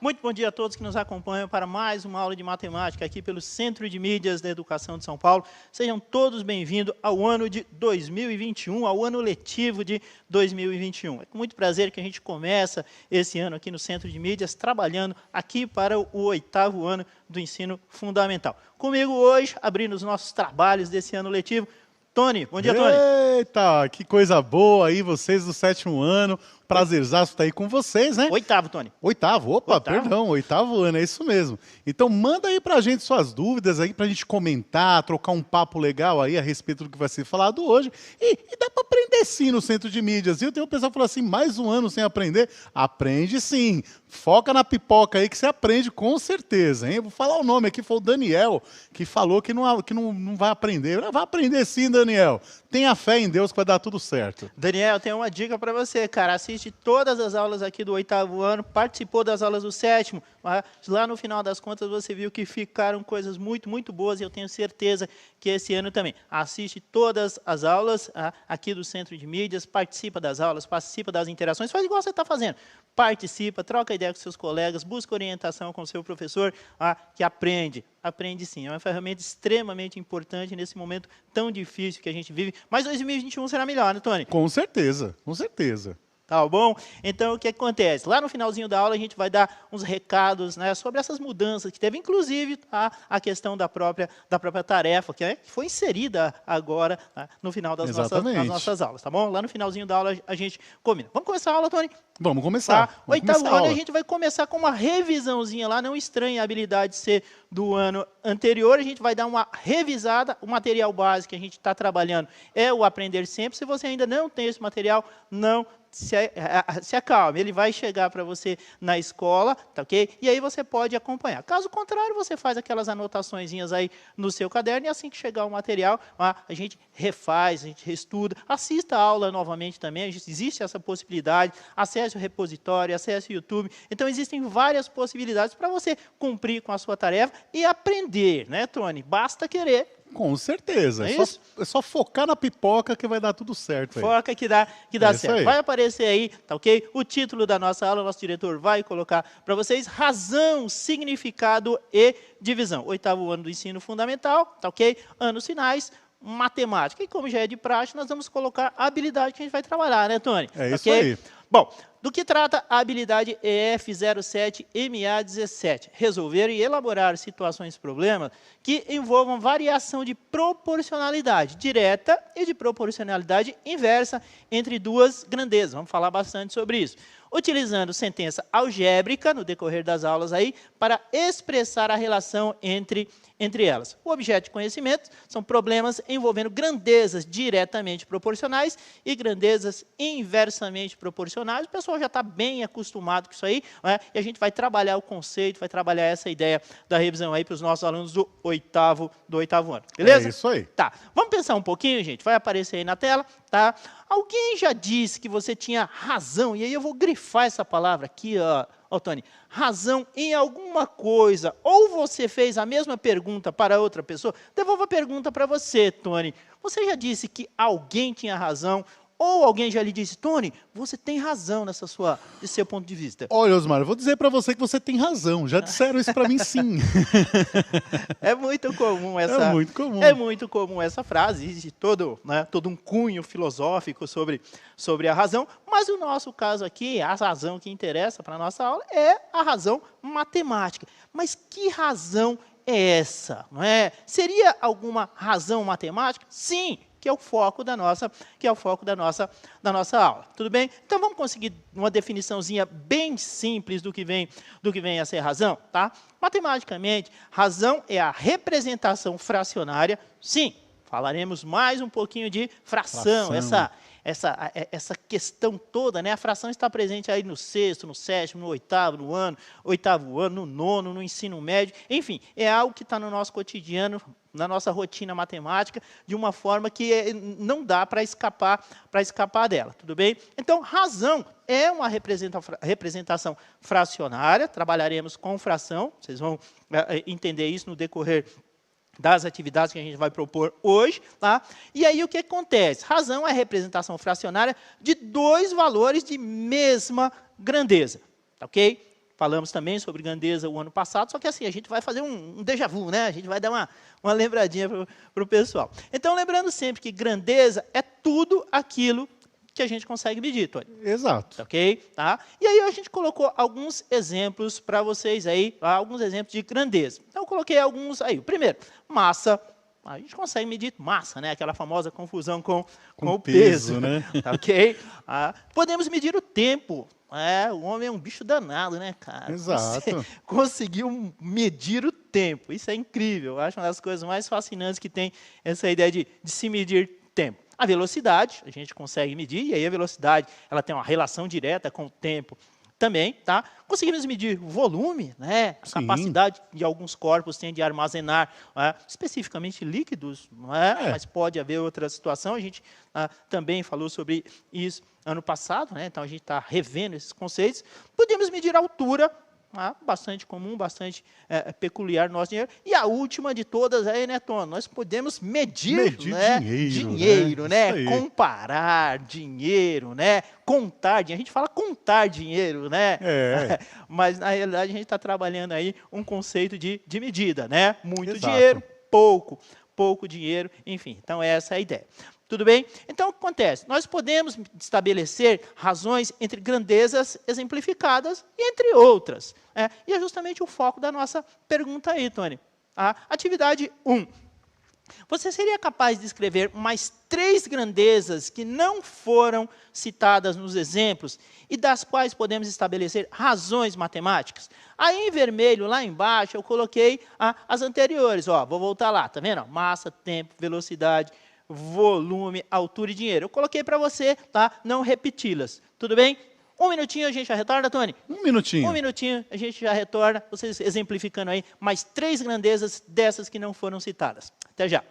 Muito bom dia a todos que nos acompanham para mais uma aula de matemática aqui pelo Centro de Mídias da Educação de São Paulo. Sejam todos bem-vindos ao ano de 2021, ao ano letivo de 2021. É com muito prazer que a gente começa esse ano aqui no Centro de Mídias, trabalhando aqui para o 8º ano do ensino fundamental. Comigo hoje, abrindo os nossos trabalhos desse ano letivo, Tony. Bom dia, Tony. Eita, que coisa boa aí, vocês do 7º ano. Prazerzaço estar aí com vocês, né? 8º, Tony. 8º, opa, perdão, 8º ano, é isso mesmo. Então manda aí pra gente suas dúvidas aí, pra gente comentar, trocar um papo legal aí a respeito do que vai ser falado hoje. E dá pra aprender sim no Centro de Mídias, viu? Tem um pessoal que fala assim, mais um ano sem aprender? Aprende sim. Foca na pipoca aí que você aprende com certeza, hein? Vou falar o nome aqui, foi o Daniel, que falou que não vai aprender. Vai aprender sim, Daniel. Tenha fé em Deus que vai dar tudo certo. Daniel, tem uma dica para você, cara. Assiste todas as aulas aqui do 8º ano, participou das aulas do 7º. Lá no final das contas você viu que ficaram coisas muito, muito boas e eu tenho certeza que esse ano também. Assiste todas as aulas aqui do Centro de Mídias, participa das aulas, participa das interações, faz igual você está fazendo. Participa, troca ideia com seus colegas, busca orientação com o seu professor, que aprende. Aprende sim, é uma ferramenta extremamente importante nesse momento tão difícil que a gente vive. Mas 2021 será melhor, né, Tony? Com certeza, com certeza. Tá bom? Então, o que acontece? Lá no finalzinho da aula, a gente vai dar uns recados, né, sobre essas mudanças que teve, inclusive a questão da própria tarefa, que foi inserida agora no final das nossas aulas, tá bom? Lá no finalzinho da aula, a gente combina. Vamos começar a aula, Tony? Vamos começar. O 8º ano, a gente vai começar com uma revisãozinha lá, não estranhe a habilidade ser do ano anterior, a gente vai dar uma revisada, o material básico que a gente está trabalhando é o Aprender Sempre. Se você ainda não tem esse material, não se acalme, ele vai chegar para você na escola, tá ok? E aí você pode acompanhar. Caso contrário, você faz aquelas anotaçõezinhas aí no seu caderno e assim que chegar o material, a gente refaz, a gente reestuda, assista a aula novamente também, existe essa possibilidade, acesse o repositório, acesse o YouTube. Então, existem várias possibilidades para você cumprir com a sua tarefa e aprender, né, Tony? Basta querer. Com certeza. É só focar na pipoca que vai dar tudo certo. Aí. Foca que dá certo. Aí. Vai aparecer aí, tá ok? O título da nossa aula, nosso diretor vai colocar para vocês. Razão, significado e divisão. 8º ano do ensino fundamental, tá ok? Anos finais, matemática. E como já é de praxe, nós vamos colocar a habilidade que a gente vai trabalhar, né, Tony? É isso aí. Bom, do que trata a habilidade EF07MA17? Resolver e elaborar situações e problemas que envolvam variação de proporcionalidade direta e de proporcionalidade inversa entre duas grandezas. Vamos falar bastante sobre isso. Utilizando sentença algébrica, no decorrer das aulas aí, para expressar a relação entre elas. O objeto de conhecimento são problemas envolvendo grandezas diretamente proporcionais e grandezas inversamente proporcionais. O pessoal já está bem acostumado com isso aí, né? E a gente vai trabalhar o conceito, vai trabalhar essa ideia da revisão aí para os nossos alunos do 8º ano. Beleza? É isso aí. Tá. Vamos pensar um pouquinho, gente? Vai aparecer aí na tela, tá? Alguém já disse que você tinha razão, e aí eu vou grifar essa palavra aqui, ó, Tony, razão em alguma coisa, ou você fez a mesma pergunta para outra pessoa, devolva a pergunta para você, Tony. Você já disse que alguém tinha razão, ou alguém já lhe disse, Tony, você tem razão nesse seu ponto de vista? Olha, Osmar, eu vou dizer para você que você tem razão. Já disseram isso para mim, sim. É muito comum essa frase. Existe todo um cunho filosófico sobre a razão. Mas o nosso caso aqui, a razão que interessa para a nossa aula é a razão matemática. Mas que razão é essa? Não é? Seria alguma razão matemática? Sim. Que é o foco da nossa aula. Tudo bem? Então, vamos conseguir uma definiçãozinha bem simples do que vem a ser razão, tá? Matematicamente, razão é a representação fracionária. Sim, falaremos mais um pouquinho de fração. Essa questão toda, né? A fração está presente aí no 6º, no 7º, no 8º ano, no 9º, no ensino médio. Enfim, é algo que está no nosso cotidiano, na nossa rotina matemática, de uma forma que não dá para escapar dela, tudo bem? Então, razão é uma representação fracionária, trabalharemos com fração, vocês vão entender isso no decorrer das atividades que a gente vai propor hoje, tá? E aí o que acontece? Razão é a representação fracionária de dois valores de mesma grandeza, tá ok? falamos também sobre grandeza o ano passado, só que assim, a gente vai fazer um déjà vu, né? A gente vai dar uma lembradinha para o pessoal. Então, lembrando sempre que grandeza é tudo aquilo que a gente consegue medir, Tony. Exato. Ok? Tá? E aí a gente colocou alguns exemplos para vocês aí, tá? Alguns exemplos de grandeza. Então, eu coloquei alguns aí. O primeiro, massa. A gente consegue medir massa, né? Aquela famosa confusão com o peso. Né? Tá, ok? Podemos medir o tempo. O homem é um bicho danado, né, cara? Exato. Você conseguiu medir o tempo. Isso é incrível. Eu acho uma das coisas mais fascinantes que tem essa ideia de se medir tempo. A velocidade, a gente consegue medir, e aí a velocidade ela tem uma relação direta com o tempo também. Tá? Conseguimos medir o volume, né? A capacidade de alguns corpos têm de armazenar, especificamente líquidos, mas pode haver outra situação. A gente também falou sobre isso ano passado, né? Então a gente está revendo esses conceitos. Podemos medir a altura, bastante comum, bastante peculiar no nosso dinheiro. E a última de todas aí, né, Tony? Nós podemos medir né? dinheiro, né? Comparar dinheiro, né? Contar dinheiro. A gente fala contar dinheiro, né? Mas, na realidade, a gente está trabalhando aí um conceito de medida, né? Muito dinheiro, pouco dinheiro, enfim. Então, essa é a ideia. Tudo bem? Então, o que acontece? Nós podemos estabelecer razões entre grandezas exemplificadas e entre outras. E é justamente o foco da nossa pergunta aí, Tony. Atividade 1. Você seria capaz de escrever mais 3 grandezas que não foram citadas nos exemplos e das quais podemos estabelecer razões matemáticas? Aí, em vermelho, lá embaixo, eu coloquei as anteriores. Vou voltar lá, tá vendo? Massa, tempo, velocidade, volume, altura e dinheiro. Eu coloquei para você, tá? Não repeti-las. Tudo bem? 1 minutinho a gente já retorna, Tony? 1 minutinho. 1 minutinho a gente já retorna, vocês exemplificando aí mais 3 grandezas dessas que não foram citadas. Até já.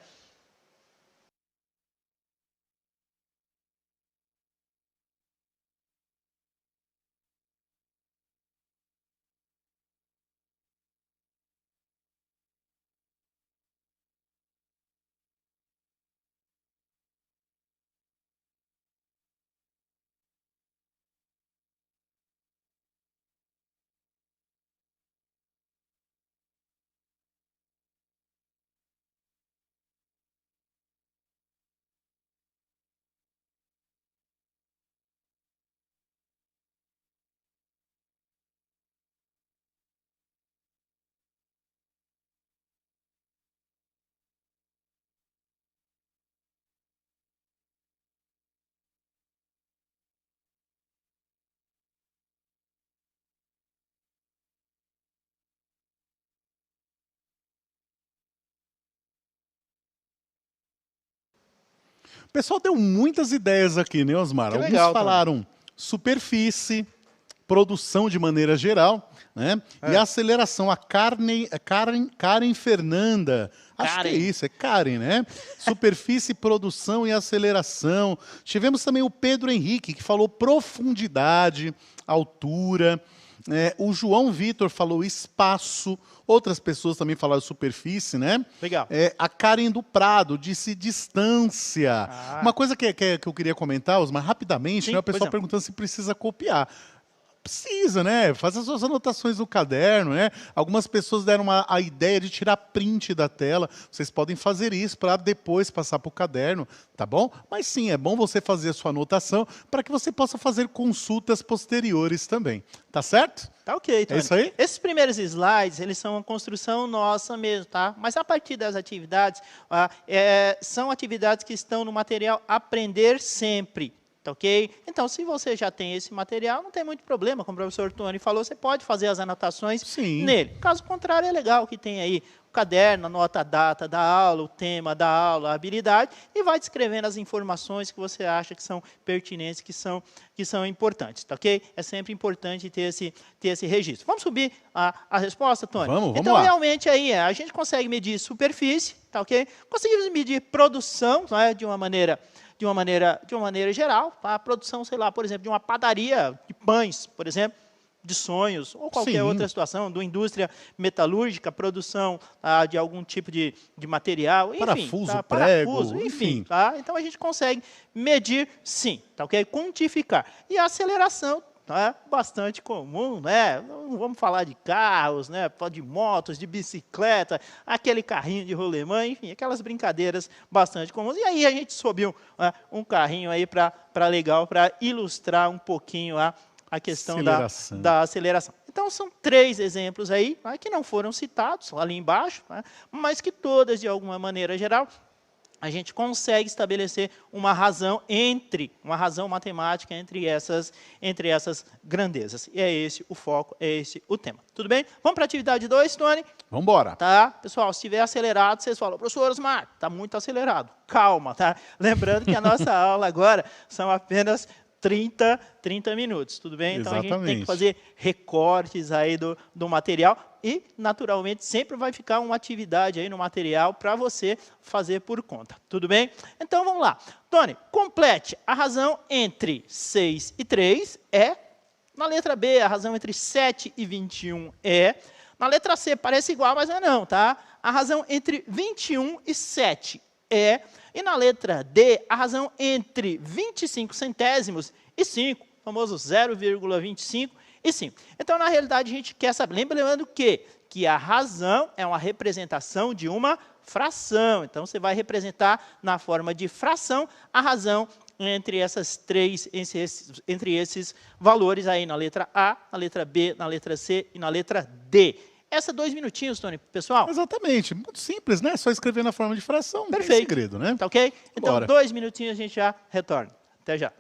O pessoal deu muitas ideias aqui, né, Osmar? Alguns falaram superfície, produção de maneira geral, né? E a aceleração. A Karen Fernanda, acho que é isso, é Karen, né? Superfície, produção e aceleração. Tivemos também o Pedro Henrique, que falou profundidade, altura. O João Vitor falou espaço. Outras pessoas também falaram superfície, né? Legal. A Karen do Prado disse distância. Uma coisa que eu queria comentar, Osmar, rapidamente, Sim, né? O pessoal perguntando se precisa copiar. Precisa, né? Faz as suas anotações no caderno, né? Algumas pessoas deram a ideia de tirar print da tela. Vocês podem fazer isso para depois passar para o caderno, tá bom? Mas sim, é bom você fazer a sua anotação para que você possa fazer consultas posteriores também. Tá certo? Tá ok, Tony. É isso aí? Esses primeiros slides, eles são uma construção nossa mesmo, tá? Mas a partir das atividades, são atividades que estão no material Aprender Sempre. Tá ok? Então, se você já tem esse material, não tem muito problema, como o professor Tony falou, você pode fazer as anotações nele. Caso contrário, é legal que tem aí o caderno, anota a data da aula, o tema da aula, a habilidade, e vai descrevendo as informações que você acha que são pertinentes, que são importantes, tá ok? É sempre importante ter esse registro. Vamos subir a resposta, Tony? Vamos então, lá. realmente, aí, a gente consegue medir superfície, tá ok? Conseguimos medir produção, né, de uma maneira geral, a produção, sei lá, por exemplo, de uma padaria de pães, por exemplo, de sonhos, ou qualquer outra situação, de indústria metalúrgica, produção de algum tipo de material, enfim. Parafuso, prego, enfim. Tá? Então, a gente consegue medir, sim, tá ok? Quantificar. E a aceleração, tá? Bastante comum, né? Não vamos falar de carros, né? De motos, de bicicleta, aquele carrinho de rolemã, enfim, aquelas brincadeiras bastante comuns. E aí a gente subiu um carrinho aí legal para ilustrar um pouquinho a questão da aceleração. Então, são 3 exemplos aí, que não foram citados ali embaixo, mas que todas, de alguma maneira geral, a gente consegue estabelecer uma razão matemática entre essas grandezas. E é esse o foco, é esse o tema. Tudo bem? Vamos para a atividade 2, Tony? Vamos embora. Tá? Pessoal, se estiver acelerado, vocês falam, professor Osmar, está muito acelerado. Calma, tá? Lembrando que a nossa aula agora são apenas 30 minutos, tudo bem? Então, Exatamente. a gente tem que fazer recortes aí do material e, naturalmente, sempre vai ficar uma atividade aí no material para você fazer por conta, tudo bem? Então, vamos lá. Tony, complete. A razão entre 6 e 3 é. Na letra B, a razão entre 7 e 21 é. Na letra C, parece igual, mas não, tá? A razão entre 21 e 7 é. E na letra D, a razão entre 25 centésimos e 5, o famoso 0,25 e 5. Então, na realidade, a gente quer saber, lembrando que a razão é uma representação de uma fração. Então, você vai representar na forma de fração a razão entre esses valores aí na letra A, na letra B, na letra C e na letra D. Essa 2 minutinhos, Tony, pessoal. Exatamente. Muito simples, né? Só escrever na forma de fração. Perfeito. Não tem segredo, né? Tá ok? Então, Bora. 2 minutinhos a gente já retorna. Até já.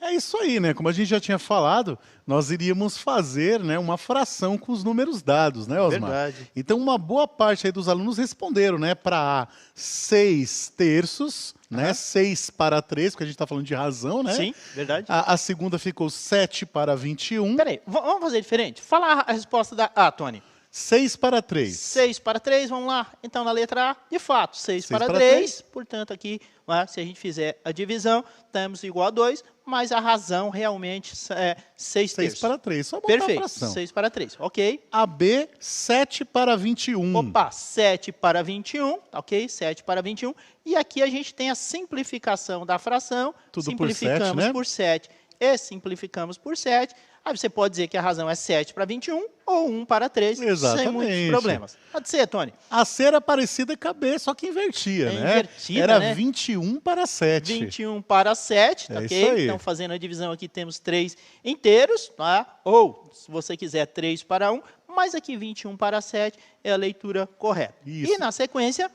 É isso aí, né? Como a gente já tinha falado, nós iríamos fazer, né, uma fração com os números dados, né, Osmar? Verdade. Então, uma boa parte aí dos alunos responderam, né, para 6 terços, né, 6 para 3, porque a gente está falando de razão, né? Sim, verdade. A segunda ficou 7 para 21. Peraí, vamos fazer diferente? Fala a resposta da A, Tony. 6 para 3. 6 para 3, vamos lá. Então, na letra A, de fato, 6 para para 3. Portanto, aqui, se a gente fizer a divisão, temos igual a 2, mas a razão realmente é 6 terços. 6 para 3, só botar Perfeito, a fração. 6 para 3, ok. A B, 7 para 21. Opa, 7 para 21, ok? 7 para 21. E aqui a gente tem a simplificação da fração. Tudo por simplificamos 7, né? por 7 e simplificamos por 7. Aí você pode dizer que a razão é 7 para 21 ou 1 para 3, Exatamente. sem muitos problemas. Pode ser, Tony. A C era parecida com a B, só que invertia, né? Invertida, era né? 21 para 7. 21 para 7, É ok? isso aí. Então, fazendo a divisão aqui, temos 3 inteiros, tá? Ou, se você quiser, 3 para 1, mas aqui 21 para 7 é a leitura correta. Isso. E, na sequência,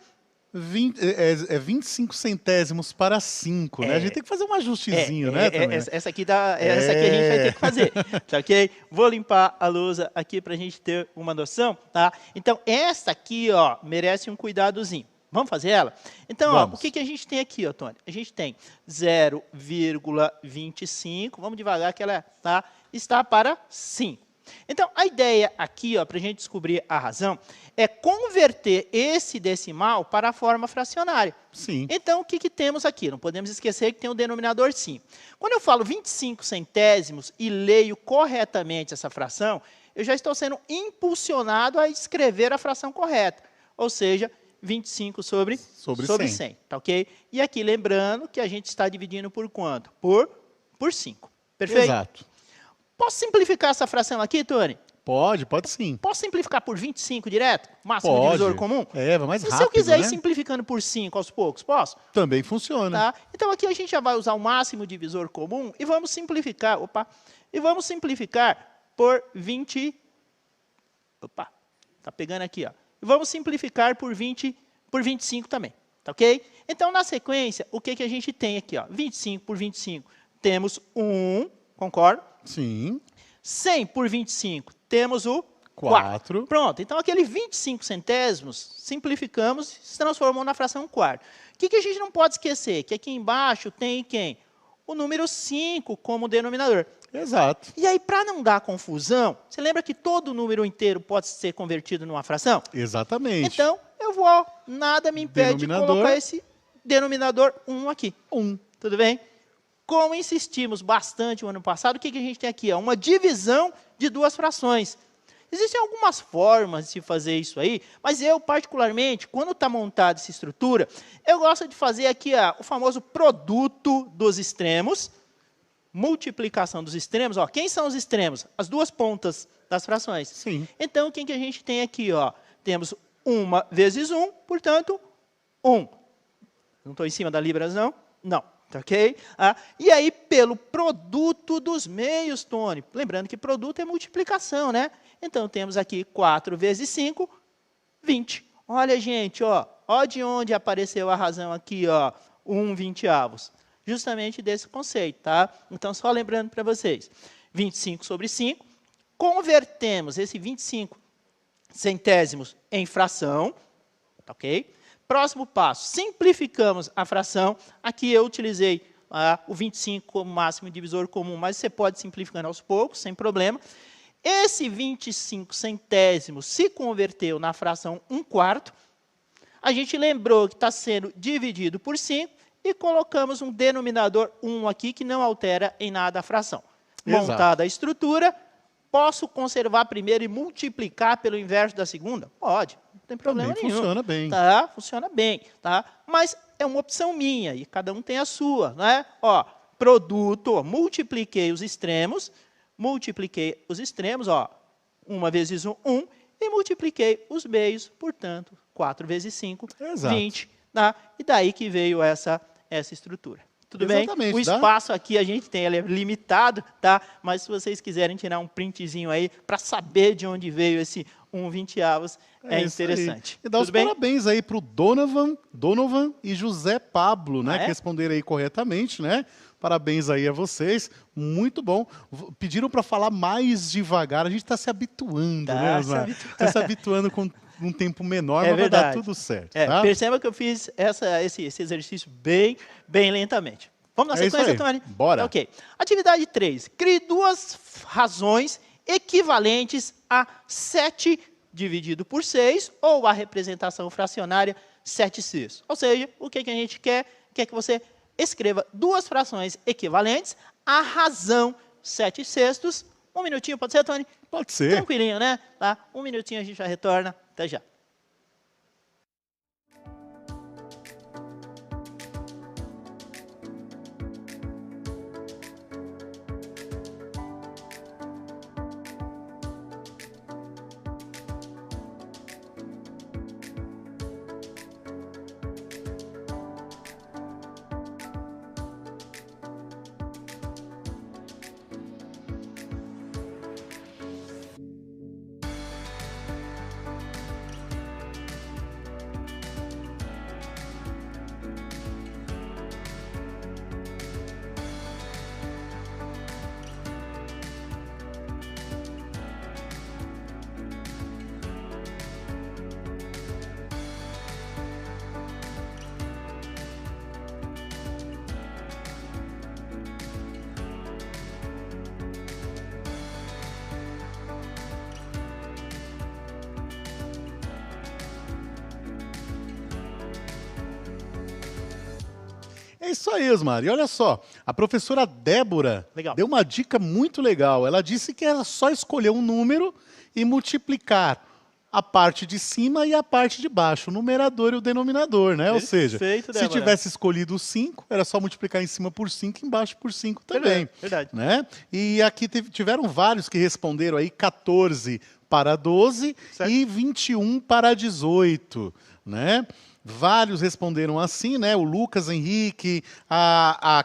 É 25 centésimos para 5, né? A gente tem que fazer um ajustezinho, né? Também, né? Essa aqui essa aqui a gente vai ter que fazer, tá ok? Vou limpar a lousa aqui para a gente ter uma noção, tá? Então, essa aqui, ó, merece um cuidadozinho. Vamos fazer ela? Então, ó, o que a gente tem aqui, ó, Tony? A gente tem 0,25, vamos devagar que ela está para 5. Então, a ideia aqui, para a gente descobrir a razão, é converter esse decimal para a forma fracionária. Sim. Então, o que temos aqui? Não podemos esquecer que tem um denominador sim. Quando eu falo 25 centésimos e leio corretamente essa fração, eu já estou sendo impulsionado a escrever a fração correta. Ou seja, 25 sobre 100. Tá ok? E aqui, lembrando que a gente está dividindo por quanto? Por 5. Perfeito? Exato. Posso simplificar essa fração aqui, Tony? Pode sim. Posso simplificar por 25 direto? Máximo divisor comum? Vai mais rápido, se eu quiser ir né? simplificando por 5 aos poucos, posso? Também funciona. Tá? Então, aqui a gente já vai usar o máximo divisor comum e vamos simplificar. E vamos simplificar por 20... tá pegando aqui, ó. E vamos simplificar por 25 também, tá ok? Então, na sequência, o que a gente tem aqui, ó? 25 por 25, temos 1, concordo? Sim. 100 por 25, temos o 4. Pronto, então aquele 25 centésimos, simplificamos, se transformou na fração quarto. O que a gente não pode esquecer? Que aqui embaixo tem quem? O número 5 como denominador. Exato. E aí, para não dar confusão, você lembra que todo número inteiro pode ser convertido numa fração? Exatamente. Então, eu vou, nada me impede de colocar esse denominador 1 aqui. 1, tudo bem? Como insistimos bastante no ano passado, o que a gente tem aqui? Uma divisão de duas frações. Existem algumas formas de fazer isso aí, mas eu, particularmente, quando está montada essa estrutura, eu gosto de fazer aqui o famoso produto dos extremos, multiplicação dos extremos. Ó, quem são os extremos? As duas pontas das frações. Sim. Então, o que a gente tem aqui? Ó? Temos 1 vezes 1, portanto, 1. Não estou em cima da Libras, não? Não. Ok? E aí, pelo produto dos meios, Tony. Lembrando que produto é multiplicação, né? Então, temos aqui 4 vezes 5, 20. Olha, gente, ó de onde apareceu a razão aqui, ó, 1/20. Justamente desse conceito, tá? Então, só lembrando para vocês. 25 sobre 5. Convertemos esse 25 centésimos em fração. Ok? Próximo passo, simplificamos a fração. Aqui eu utilizei o 25 como máximo divisor comum, mas você pode ir simplificando aos poucos, sem problema. Esse 25 centésimos se converteu na fração 1/4. A gente lembrou que está sendo dividido por 5 e colocamos um denominador 1 aqui, que não altera em nada a fração. Exato. Montada a estrutura, posso conservar primeiro e multiplicar pelo inverso da segunda? Pode. Não tem problema nenhum. Funciona bem. Tá? Funciona bem. Tá? Mas é uma opção minha e cada um tem a sua. Não é? Ó, produto, multipliquei os extremos, ó, 1 vezes 1, 1, e multipliquei os meios, portanto, 4 vezes 5, Exato. 20. Tá? E daí que veio essa estrutura. Tudo bem? O espaço aqui a gente tem, ele é limitado, tá? Mas se vocês quiserem tirar um printzinho aí para saber de onde veio esse 1/20, é interessante. E dá os parabéns aí para o Donovan e José Pablo, né? Que responderam aí corretamente, né? Parabéns aí a vocês, muito bom. Pediram para falar mais devagar, a gente está se habituando, né, Osmar? Está se habituando com um tempo menor, mas vai dar tudo certo. Tá? Perceba que eu fiz esse exercício bem lentamente. Vamos na sequência, Tony? Bora. Ok. Atividade 3. Crie duas razões equivalentes a 7 dividido por 6, ou a representação fracionária 7/6. Ou seja, o que a gente quer? Quer que você escreva duas frações equivalentes à razão 7/6. Um minutinho, pode ser, Tony? Pode ser. Tranquilinho, né? Tá? Um minutinho, a gente já retorna. Até já. É isso aí, Osmar. E olha só, a professora Débora Legal. deu uma dica muito legal. Ela disse que era só escolher um número e multiplicar a parte de cima e a parte de baixo, o numerador e o denominador, né? Ou seja, Perfeito, se Débora. tivesse escolhido o 5, era só multiplicar em cima por 5 e embaixo por 5 também. Verdade. Né? E aqui tiveram vários que responderam aí 14 para 12 Certo. e 21 para 18, né? Vários responderam assim, né? O Lucas Henrique, a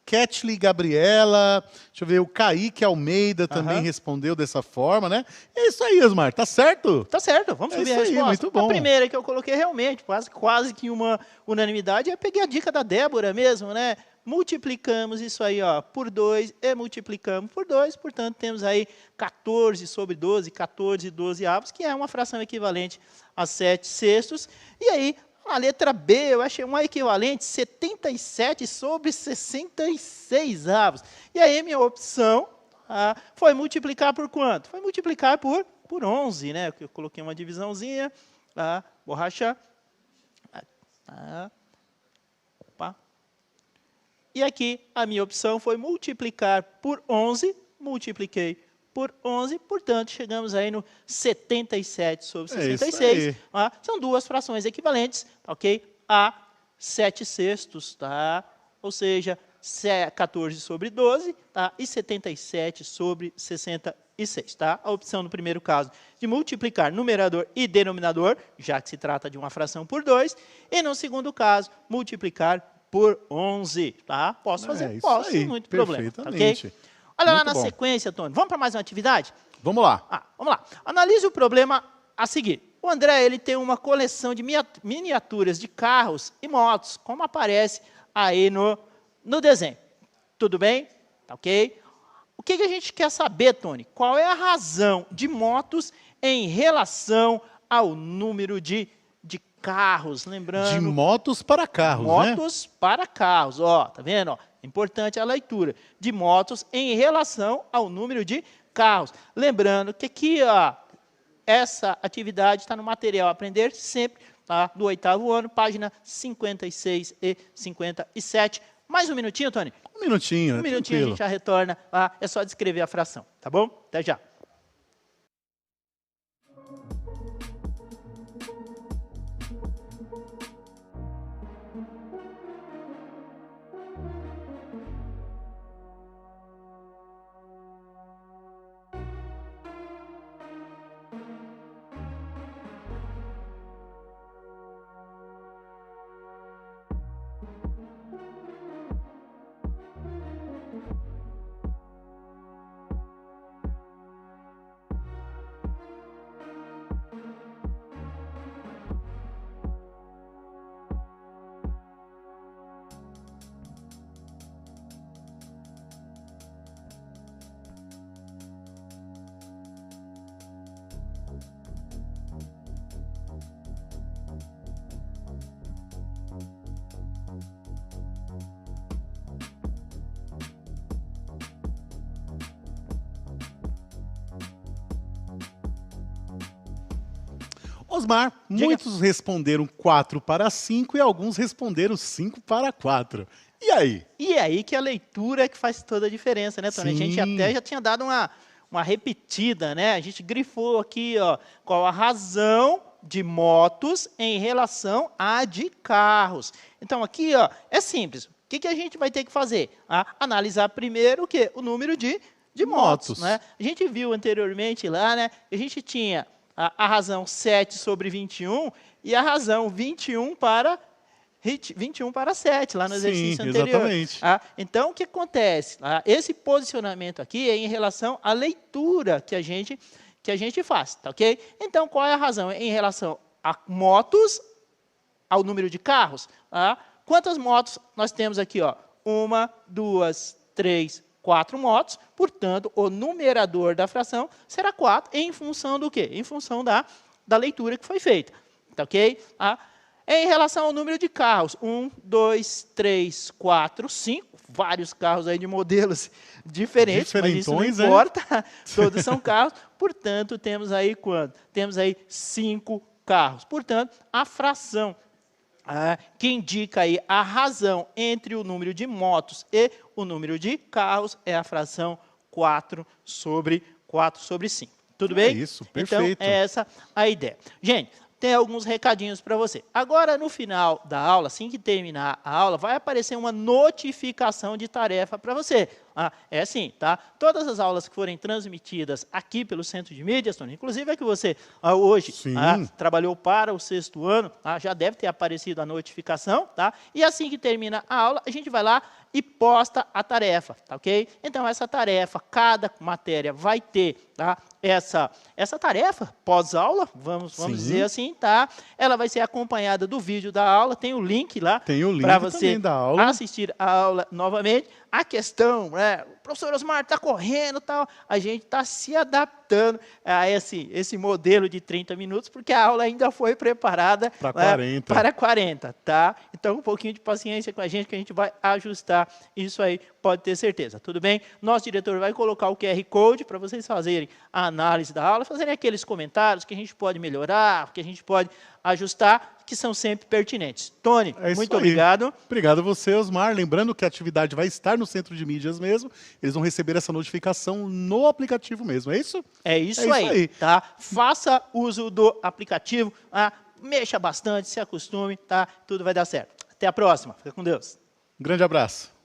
Ketley Gabriela, deixa eu ver, o Kaique Almeida também respondeu dessa forma, né? É isso aí, Osmar, tá certo? Tá certo, vamos subir a isso aí, resposta. muito bom. A primeira que eu coloquei realmente, quase que uma unanimidade, eu peguei a dica da Débora mesmo, né? Multiplicamos isso aí, ó, por 2 e multiplicamos por 2, portanto, temos aí 14 sobre 12, 14 12avos, que é uma fração equivalente a 7 sextos. E aí, a letra B, eu achei uma equivalente 77 sobre 66avos. E aí, minha opção foi multiplicar por quanto? Foi multiplicar por 11, né? Eu coloquei uma divisãozinha, borracha. Opa. E aqui, a minha opção foi multiplicar por 11, multipliquei por 11, portanto, chegamos aí no 77 sobre 66. São duas frações equivalentes, ok? A 7 sextos, tá? Ou seja, 14 sobre 12, tá? E 77 sobre 66, tá? A opção no primeiro caso de multiplicar numerador e denominador, já que se trata de uma fração por 2, e no segundo caso, multiplicar por 11, tá? Posso fazer? Posso, sem muito problema, ok? Olha lá na sequência, Tony. Vamos para mais uma atividade? Vamos lá. Vamos lá. Analise o problema a seguir. O André ele tem uma coleção de miniaturas de carros e motos, como aparece aí no desenho. Tudo bem? Tá ok? O que a gente quer saber, Tony? Qual é a razão de motos em relação ao número de carros? Lembrando... De motos para carros, motos para carros. Ó, tá vendo? Ó, é importante a leitura. De motos em relação ao número de carros. Lembrando que aqui, ó, essa atividade está no material Aprender Sempre, tá? Do 8º ano, página 56 e 57. Mais um minutinho, Tony? Um minutinho, Um minutinho tranquilo. a gente já retorna. É só descrever a fração, tá bom? Até já. Osmar, muitos responderam 4 para 5 e alguns responderam 5 para 4. E aí? E aí que a leitura é que faz toda a diferença, né, Tony? Sim. A gente até já tinha dado uma repetida, né? A gente grifou aqui, ó, qual a razão de motos em relação à de carros. Então, aqui, ó, é simples. O que a gente vai ter que fazer? Analisar primeiro o quê? O número de motos, né? A gente viu anteriormente lá, né? A gente tinha a razão 7 sobre 21 e a razão 21 para 7, lá no exercício anterior. Exatamente. Então, o que acontece? Esse posicionamento aqui é em relação à leitura que a gente faz, tá ok? Então, qual é a razão? Em relação a motos, ao número de carros. Quantas motos nós temos aqui? 1, 2, 3, 4 motos, portanto, o numerador da fração será 4, em função do quê? Em função da leitura que foi feita, tá ok? Em relação ao número de carros, 1, 2, 3, 4, 5, vários carros aí de modelos diferentes, mas isso não importa, todos são carros, portanto, temos aí quanto? Temos aí 5 carros, portanto, a fração que indica aí a razão entre o número de motos e o número de carros é a fração 4 sobre 5. Tudo bem? Isso, perfeito. Então, é essa a ideia. Gente, tem alguns recadinhos para você. Agora, no final da aula, assim que terminar a aula, vai aparecer uma notificação de tarefa para você. É assim, tá? Todas as aulas que forem transmitidas aqui pelo Centro de Mídias, Tony, inclusive a que você hoje trabalhou para o 6º ano, já deve ter aparecido a notificação, tá? E assim que termina a aula, a gente vai lá e posta a tarefa, tá ok? Então, essa tarefa, cada matéria vai ter, tá? Essa tarefa pós-aula, vamos dizer assim, tá? Ela vai ser acompanhada do vídeo da aula, tem o link lá para você da aula. assistir a aula novamente. A questão, o professor Osmar está correndo, tal, a gente está se adaptando a esse modelo de 30 minutos, porque a aula ainda foi preparada para 40, tá? Então, um pouquinho de paciência com a gente, que a gente vai ajustar isso aí, pode ter certeza, tudo bem? Nosso diretor vai colocar o QR Code para vocês fazerem a análise da aula, fazerem aqueles comentários que a gente pode melhorar, que a gente pode ajustar, que são sempre pertinentes. Tony, muito obrigado. Obrigado a você, Osmar. Lembrando que a atividade vai estar no Centro de Mídias mesmo. Eles vão receber essa notificação no aplicativo mesmo, é isso? É isso aí, tá? Faça uso do aplicativo, mexa bastante, se acostume, tá? Tudo vai dar certo. Até a próxima. Fica com Deus. Um grande abraço.